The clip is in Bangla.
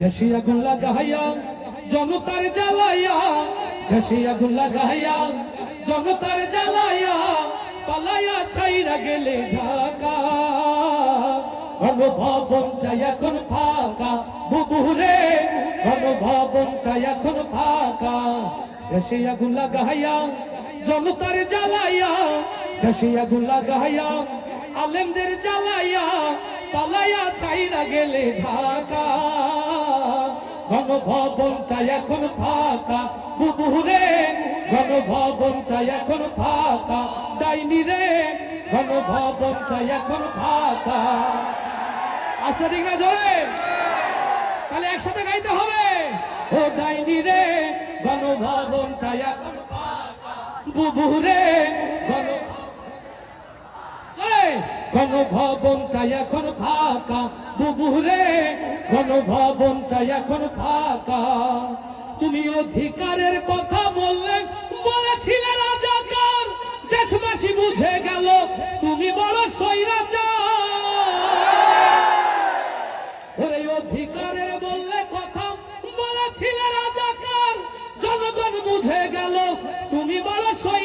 দেশে আগুন লাগাইয়া জনতার জ্বালাইয়া, দেশে আগুন লাগাইয়া জনতার জ্বালাইয়া, পালাইয়া ছাইরা গেলে ঢাকা। গণভবনটা এখন ফাঁকা বুবুরে, গণভবনটা এখন ফাঁকা। দেশে আগুন লাগাইয়া জনতার জ্বালাইয়া, দেশে আগুন লাগাইয়া আলেমদের জ্বালাইয়া, পালাইয়া ছাইরা গেলে ঢাকা। গণভবনটা এখন ফাঁকা বুবুরে, গণভবনটা এখন ফাঁকা। ডাইনি রে, গণভবনটা এখন ফাঁকা। আস্তে ঠিক না জোরে, তাহলে একসাথে গাইতে হবে। ও ডাইনি রে, গণভবনটা এখন ফাঁকা বুবুরে, গণভবনটা এখন ফাঁকা বুবুরে, গণভবনটা এখন ফাঁকা। তুমি অধিকারের কথা বললে, বলেছিলে রাজাকার, দেশবাসী বুঝে গেল তুমি বড় স্বৈরাচার। ওরে অধিকারের বললে কথা, বলেছিলে রাজাকার, জনগণ বুঝে গেল তুমি বড় স্বৈরাচার।